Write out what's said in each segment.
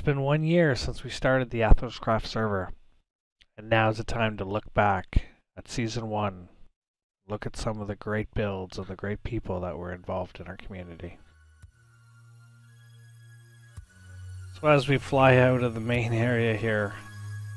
been 1 year since we started the AthosCraft server, and now's the time to look back at Season 1, look at some of the great builds and the great people that were involved in our community. So as we fly out of the main area here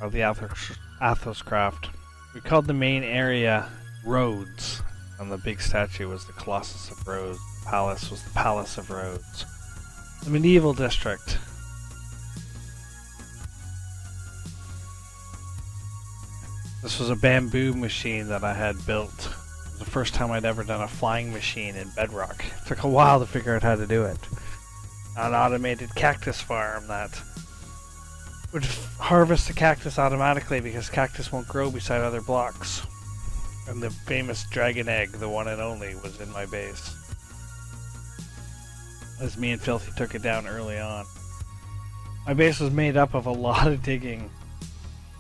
of the AthosCraft, we called the main area Rhodes, and the big statue was the Colossus of Rhodes. The palace was the Palace of Rhodes. The medieval district. This was a bamboo machine that I had built. It was the first time I'd ever done a flying machine in Bedrock. It took a while to figure out how to do it. An automated cactus farm that would harvest the cactus automatically because cactus won't grow beside other blocks. And the famous dragon egg, the one and only, was in my base. As me and Filthy took it down early on. My base was made up of a lot of digging.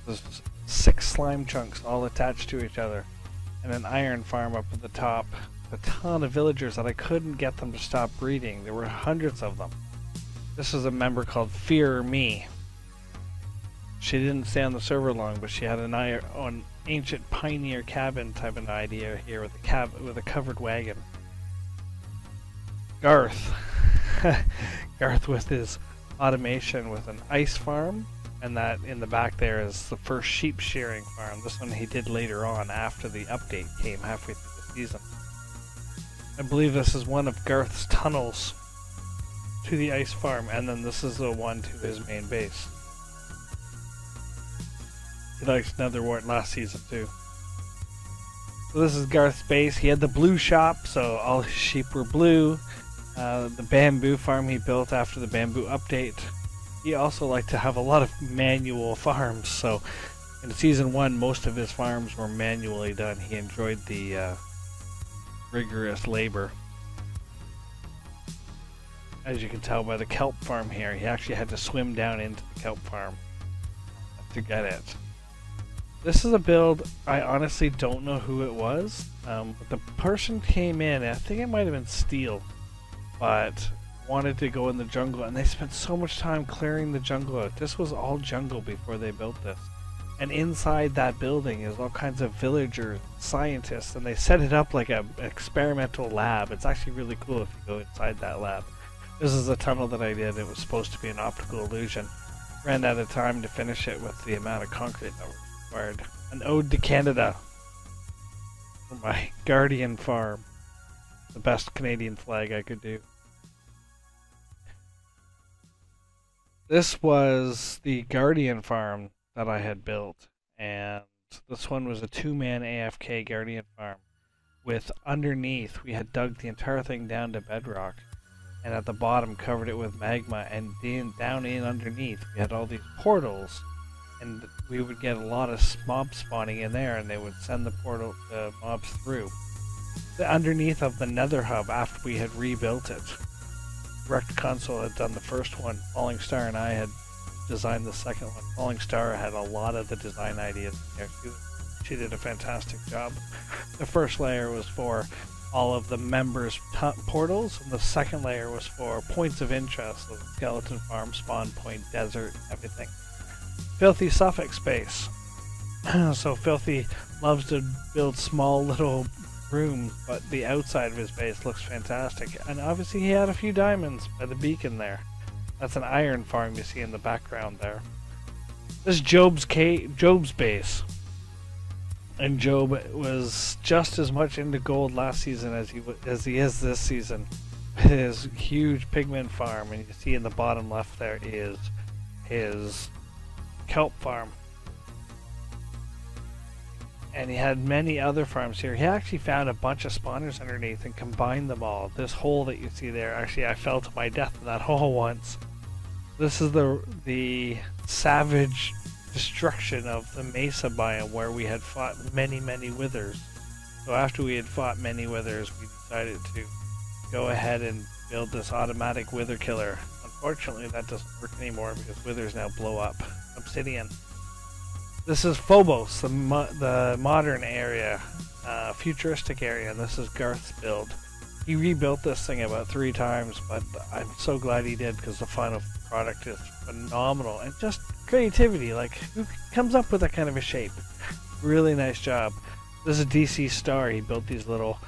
There's 6 slime chunks all attached to each other. And an iron farm up at the top. A ton of villagers that I couldn't get them to stop breeding. There were hundreds of them. This was a member called Fear Me. She didn't stay on the server long, but she had an ancient pioneer cabin type of idea here with a covered wagon. Garth. Garth with his automation with an ice farm, and that in the back there is the first sheep shearing farm. This one he did later on after the update came halfway through the season. I believe this is one of Garth's tunnels to the ice farm, and then this is the one to his main base. He likes Netherwart last season too. So this is Garth's base. He had the blue shop, so all his sheep were blue. The bamboo farm he built after the bamboo update. He also liked to have a lot of manual farms, so in Season 1 most of his farms were manually done. He enjoyed the rigorous labor. As you can tell by the kelp farm here, he actually had to swim down into the kelp farm to get it. This is a build, I honestly don't know who it was, but the person came in, I think it might have been Steel, but wanted to go in the jungle, and they spent so much time clearing the jungle out. This was all jungle before they built this. And inside that building is all kinds of villagers, scientists, and they set it up like an experimental lab. It's actually really cool if you go inside that lab. This is a tunnel that I did. It was supposed to be an optical illusion. Ran out of time to finish it with the amount of concrete that was required. An ode to Canada for my Guardian farm. The best Canadian flag I could do. This was the Guardian farm that I had built, and this one was a 2-man AFK Guardian farm. With underneath, we had dug the entire thing down to bedrock, and at the bottom covered it with magma, and down in underneath we had all these portals, and we would get a lot of mobs spawning in there, and they would send the mobs through. The underneath of the nether hub after we had rebuilt it. Direct Console had done the first one. Falling Star and I had designed the second one. Falling Star had a lot of the design ideas there. She did a fantastic job. The first layer was for all of the members' portals, and the second layer was for points of interest, so skeleton farm, spawn point, desert, everything. Filthy Suffolk space. So Filthy loves to build small little rooms, but the outside of his base looks fantastic. And obviously he had a few diamonds by the beacon there. That's an iron farm you see in the background there. This is Job's base. And Job was just as much into gold last season as he is this season. His huge pigment farm, and you see in the bottom left there is his kelp farm. And he had many other farms here. He actually found a bunch of spawners underneath and combined them all. This hole that you see there, actually I fell to my death in that hole once. This is the savage destruction of the Mesa biome where we had fought many withers. So after we had fought many withers, we decided to go ahead and build this automatic wither killer. Unfortunately that doesn't work anymore because withers now blow up obsidian. This is Phobos, the modern area, futuristic area, and this is Garth's build. He rebuilt this thing about 3 times, but I'm so glad he did because the final product is phenomenal. And just creativity, like who comes up with that kind of a shape? Really nice job. This is DC Star. He built these little,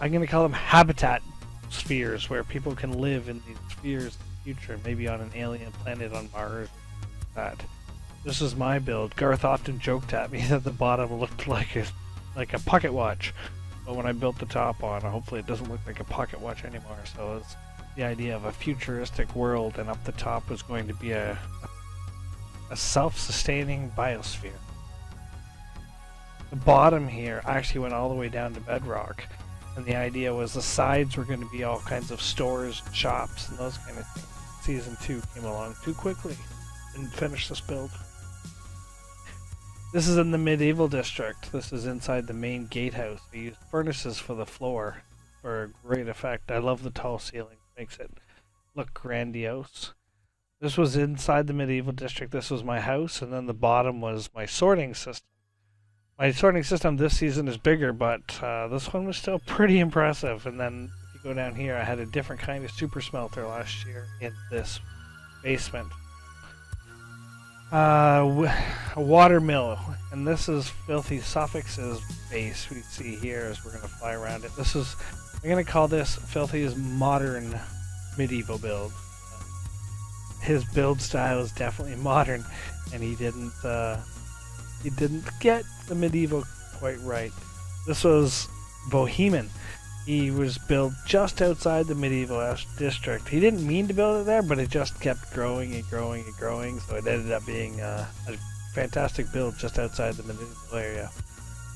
I'm going to call them habitat spheres, where people can live in these spheres in the future, maybe on an alien planet on Mars. That. This is my build. Garth often joked at me that the bottom looked like a pocket watch. But when I built the top on, hopefully it doesn't look like a pocket watch anymore. So it's the idea of a futuristic world, and up the top was going to be a self-sustaining biosphere. The bottom here actually went all the way down to Bedrock, and the idea was the sides were going to be all kinds of stores and shops and those kind of things. Season 2 came along too quickly. Didn't finish this build. This is in the medieval district. This is inside the main gatehouse. I used furnaces for the floor for a great effect. I love the tall ceiling. Makes it look grandiose. This was inside the medieval district. This was my house, and then the bottom was my sorting system. My sorting system this season is bigger, but this one was still pretty impressive. And then if you go down here, I had a different kind of super smelter last year in this basement. A water mill, and this is Filthy Suffix's base we see here as we're going to fly around it. This is, I'm going to call this Filthy's modern medieval build. His build style is definitely modern, and he didn't get the medieval quite right. This was Bohemian. He was built just outside the medieval district. He didn't mean to build it there, but it just kept growing and growing and growing, so it ended up being a fantastic build just outside the medieval area.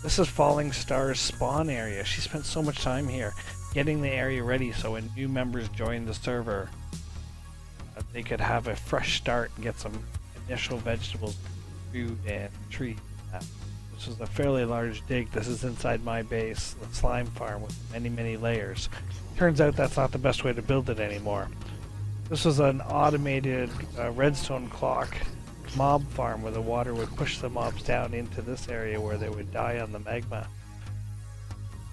This is Falling Star's spawn area. She spent so much time here getting the area ready so when new members joined the server, they could have a fresh start and get some initial vegetables, food, and trees. This is a fairly large dig. This is inside my base, the slime farm with many layers. Turns out that's not the best way to build it anymore. This was an automated redstone clock mob farm where the water would push the mobs down into this area where they would die on the magma.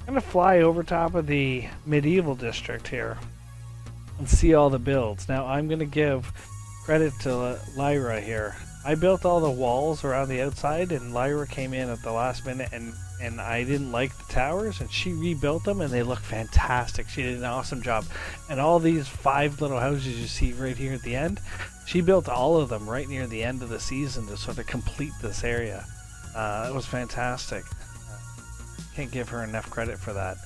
I'm going to fly over top of the medieval district here and see all the builds. Now I'm going to give credit to Lyra here. I built all the walls around the outside, and Lyra came in at the last minute, and I didn't like the towers, and she rebuilt them, and they look fantastic. She did an awesome job. And all these 5 little houses you see right here at the end, she built all of them right near the end of the season to sort of complete this area. It was fantastic. Can't give her enough credit for that.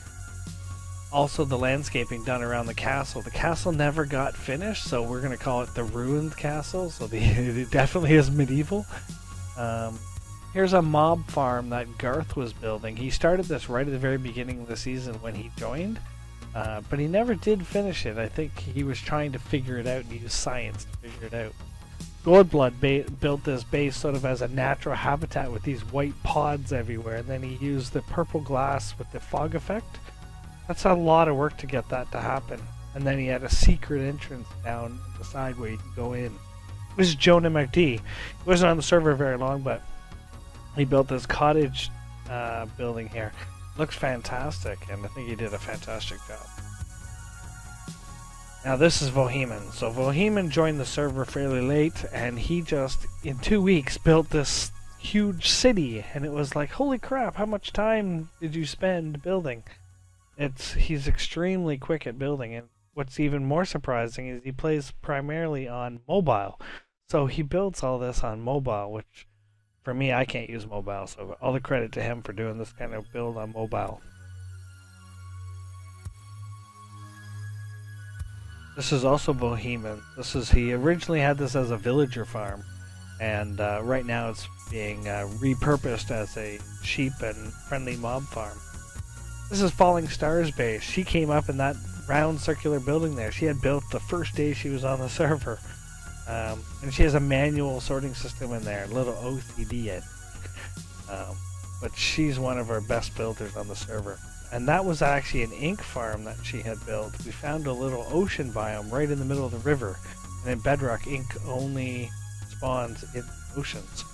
Also, the landscaping done around the castle. The castle never got finished, so we're going to call it the ruined castle. So it definitely is medieval. Here's a mob farm that Garth was building. He started this right at the very beginning of the season when he joined, but he never did finish it. I think he was trying to figure it out and use science to figure it out. Goldblood built this base sort of as a natural habitat with these white pods everywhere, and then he used the purple glass with the fog effect. That's a lot of work to get that to happen. And then he had a secret entrance down the side where you can go in. This is Jonah McD. He wasn't on the server very long, but he built this cottage building here. Looks fantastic, and I think he did a fantastic job. Now this is Bohemian. So Bohemian joined the server fairly late, and he just, in 2 weeks, built this huge city. And it was like, holy crap, how much time did you spend building? He's extremely quick at building, and what's even more surprising is he plays primarily on mobile. So he builds all this on mobile, which for me, I can't use mobile, so all the credit to him for doing this kind of build on mobile. This is also Bohemian. He originally had this as a villager farm, and right now it's being repurposed as a sheep and friendly mob farm. This is Falling Star's base. She came up in that round circular building there. She had built the first day she was on the server. And she has a manual sorting system in there, a little OCD. But she's one of our best builders on the server. And that was actually an ink farm that she had built. We found a little ocean biome right in the middle of the river. And in Bedrock, ink only spawns in oceans.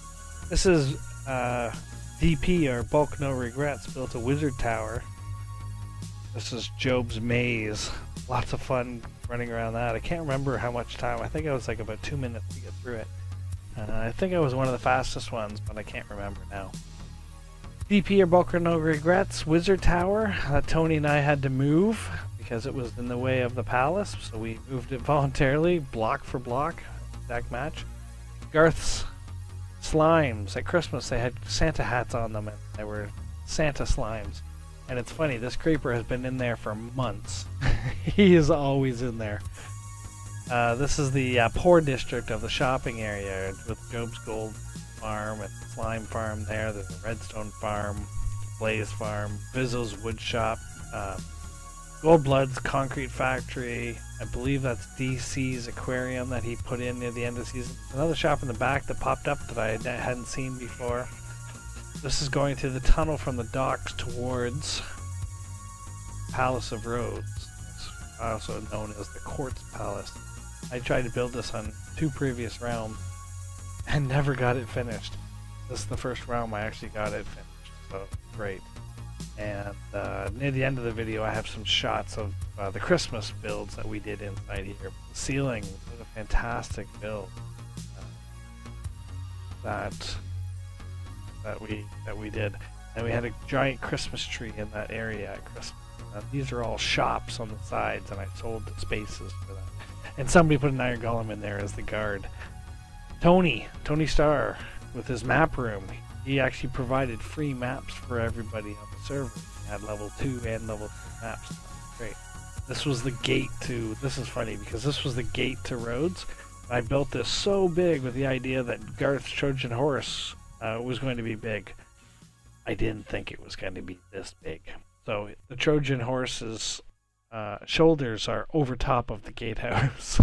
This is DP, or Bulk No Regrets, built a wizard tower. This is Job's Maze. Lots of fun running around that. I can't remember how much time. I think it was like about 2 minutes to get through it. I think I was one of the fastest ones, but I can't remember now. DP or Bulk or No Regrets. Wizard Tower. Tony and I had to move because it was in the way of the palace, so we moved it voluntarily, block for block. Exact match. Garth's Slimes. At Christmas they had Santa hats on them, and they were Santa slimes. And it's funny, this creeper has been in there for months. He is always in there. This is the poor district of the shopping area with Job's Gold Farm and Slime Farm there. There's a Redstone Farm, Blaze Farm, Vizzo's Wood Shop, Goldblood's Concrete Factory. I believe that's DC's aquarium that he put in near the end of the season. Another shop in the back that popped up that I hadn't seen before. This is going through the tunnel from the docks towards Palace of Rhodes. It's also known as the Quartz Palace. I tried to build this on 2 previous realms and never got it finished. This is the first realm I actually got it finished, so great. And near the end of the video I have some shots of the Christmas builds that we did inside here. The ceiling was a fantastic build that we did, and we had a giant Christmas tree in that area at Christmas. These are all shops on the sides, and I sold the spaces for that. And somebody put an iron golem in there as the guard. Tony Starr with his map room. He actually provided free maps for everybody on the server. He had level 2 and level 3 maps. Great. This was the gate to. This is funny because this was the gate to Rhodes. I built this so big with the idea that Garth's Trojan horse was going to be big. I didn't think it was going to be this big. So the Trojan horse's shoulders are over top of the gatehouse.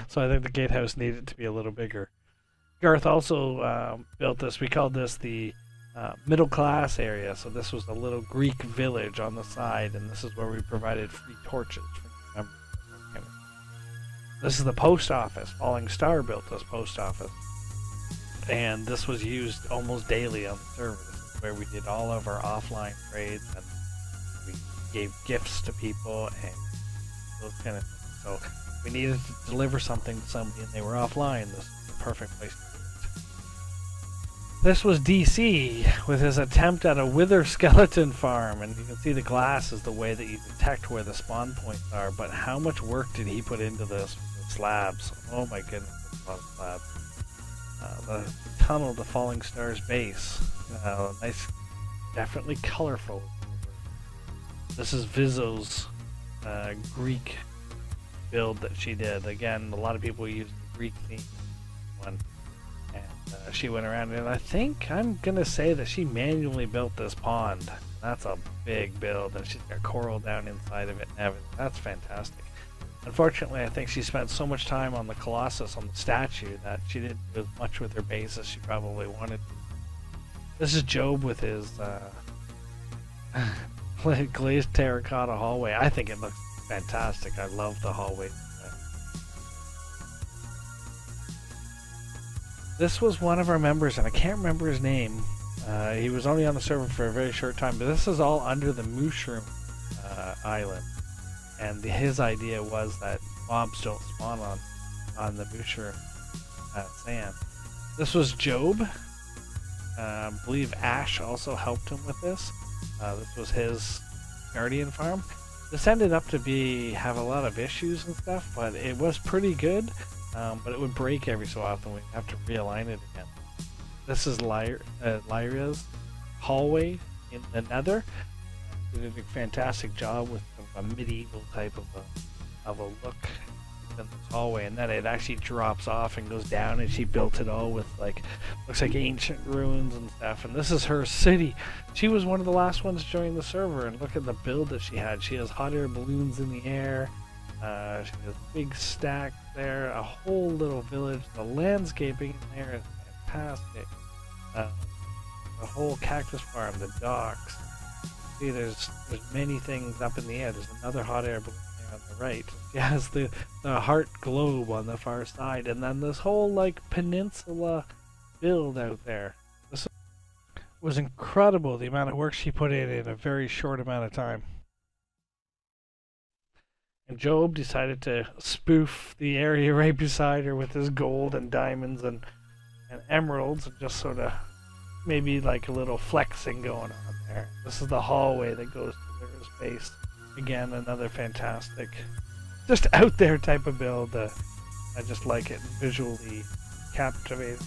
So I think the gatehouse needed to be a little bigger. Garth also built this. We called this the middle class area. So this was a little Greek village on the side, and this is where we provided free torches for members. This is the post office. Falling Star built this post office. And this was used almost daily on the server. This is where we did all of our offline trades, and we gave gifts to people and those kind of things. So we needed to deliver something to somebody and they were offline. This is the perfect place to do it. This was DC with his attempt at a wither skeleton farm, and you can see the glass is the way that you detect where the spawn points are, but how much work did he put into this with the slabs? Oh my goodness, a lot of slabs. The tunnel to Falling Star's base. Nice, definitely colorful. This is Vizzo's Greek build that she did. Again, a lot of people use the Greek theme one. And she went around, and I think I'm going to say that she manually built this pond. That's a big build, and she's got coral down inside of it and everything. That's fantastic. Unfortunately, I think she spent so much time on the Colossus, on the statue, that she didn't do as much with her base as she probably wanted to. This is Job with his glazed terracotta hallway. I think it looks fantastic. I love the hallway. This was one of our members, and I can't remember his name. He was only on the server for a very short time, but this is all under the mushroom island. And his idea was that mobs don't spawn on the mushroom sand. This was Job. I believe Ash also helped him with this. This was his guardian farm. This ended up to have a lot of issues and stuff, but it was pretty good. But it would break every so often. We'd have to realign it again. This is Lyra's hallway in the Nether. They did a fantastic job with a medieval type of a look in this hallway, and then it actually drops off and goes down, and she built it all with looks like ancient ruins and stuff. And this is her city. She was one of the last ones to join the server, and look at the build that she had. She has hot air balloons in the air. She has a big stack there, a whole little village. The landscaping in there is fantastic. The whole cactus farm, the docks. See, there's many things up in the air. There's another hot air balloon there on the right. She has the heart globe on the far side, and then this whole peninsula build out there. This was incredible, the amount of work she put in a very short amount of time. And Job decided to spoof the area right beside her with his gold and diamonds and emeralds, and just sort of maybe like a little flexing going on there. This is the hallway that goes to Lyra's base. Again, another fantastic, just out there type of build. I just like it, visually captivating.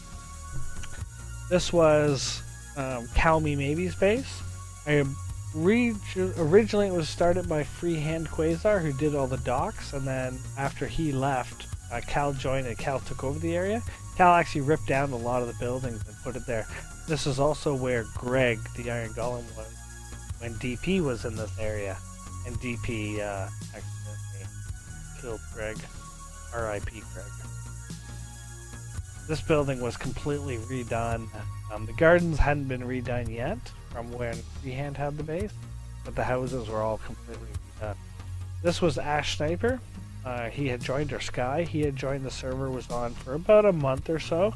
This was Calmy Maybe's base. Originally it was started by Freehand Quasar, who did all the docks, and then after he left, Cal joined and Cal took over the area. Cal actually ripped down a lot of the buildings and put it there. This is also where Greg, the Iron Golem, was when DP was in this area, and DP accidentally killed Greg. R.I.P. Greg. This building was completely redone. The gardens hadn't been redone yet from when Freehand had the base, but the houses were all completely redone. This was Ash Sniper. He had joined, or Sky. He had joined the server, was on for about a month or so,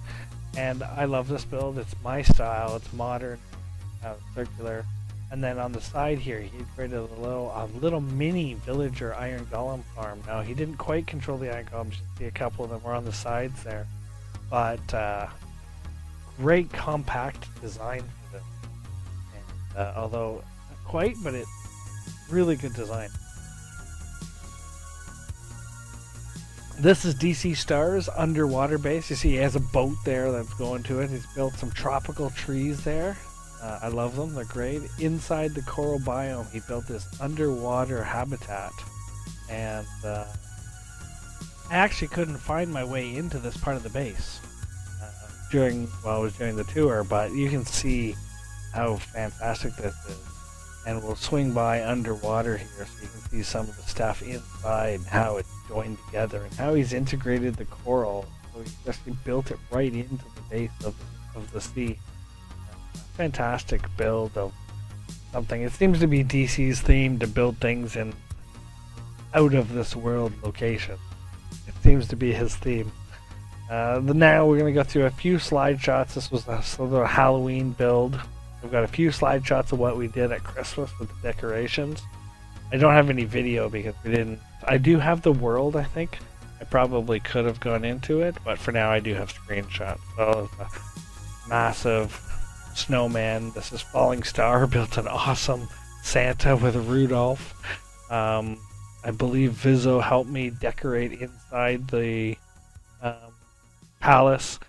and I love this build. It's my style. It's modern, circular. And then on the side here, he created a little mini villager Iron Golem farm. Now, he didn't quite control the Iron Golems. You see a couple of them were on the sides there. But great compact design for this. And, although not quite, but it's really good design. This is DC Star's underwater base. You see he has a boat there that's going to it. He's built some tropical trees there. I love them, they're great. Inside the coral biome, he built this underwater habitat. And I actually couldn't find my way into this part of the base while I was doing the tour, but you can see how fantastic this is. And we'll swing by underwater here so you can see some of the stuff inside and how it's joined together and how he's integrated the coral. So he actually built it right into the base of the sea. Fantastic build of something. It seems to be DC's theme to build things in out of this world location. It seems to be his theme. Now we're going to go through a few slide shots. This was a sort of a Halloween build. We've got a few slide shots of what we did at Christmas with the decorations. I don't have any video because we didn't. I do have the world, I think. I probably could have gone into it, but for now I do have screenshots. So it's a massive snowman. This is Falling Star built an awesome Santa with Rudolph. I believe Vizzo helped me decorate inside the palace.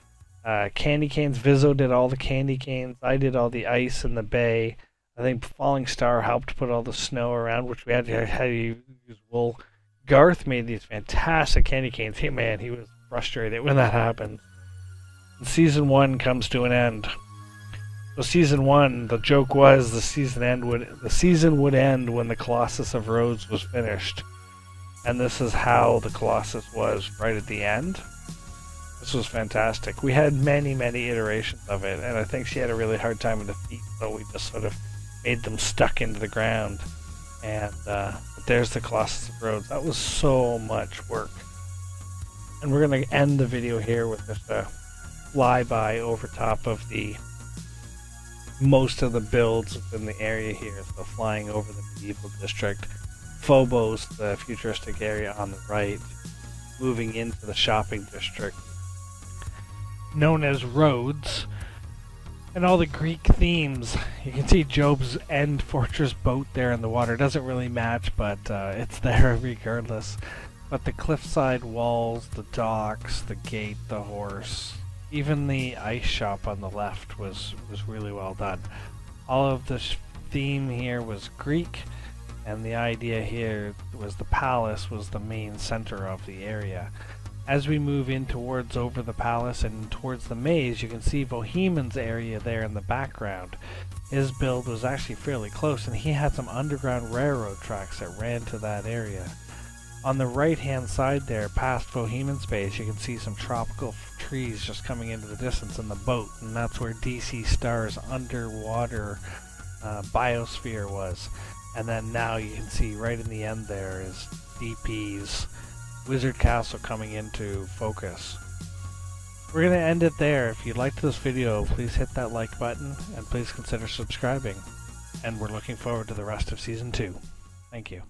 Candy canes. Vizzo did all the candy canes. I did all the ice in the bay. I think Falling Star helped put all the snow around, which we had to use wool. Garth made these fantastic candy canes. Hey man, he was frustrated when that happened. And season 1 comes to an end. So season 1, the joke was the season would end when the Colossus of Rhodes was finished. And this is how the Colossus was right at the end. This was fantastic. We had many iterations of it, and I think she had a really hard time with the feet, so we just sort of made them stuck into the ground. And but there's the Colossus of Rhodes. That was so much work. And we're going to end the video here with just a flyby over top of the most of the builds in the area here. So flying over the medieval district, Phobos, the futuristic area on the right, moving into the shopping district known as Rhodes, and all the Greek themes. You can see Job's End Fortress boat there in the water. It doesn't really match, but it's there regardless. But the cliffside walls, the docks, the gate, the horse, even the ice shop on the left was really well done. All of the theme here was Greek, and the idea here was the palace was the main center of the area. As we move in towards over the palace and towards the maze, you can see Bohemon's area there in the background. His build was actually fairly close, and he had some underground railroad tracks that ran to that area. On the right hand side there, past Bohemon's base, you can see some tropical trees just coming into the distance in the boat, and that's where DC Star's underwater biosphere was. And then now you can see right in the end there is DP's Wizard Castle coming into focus. We're going to end it there. If you liked this video, please hit that like button and please consider subscribing. And we're looking forward to the rest of Season 2. Thank you.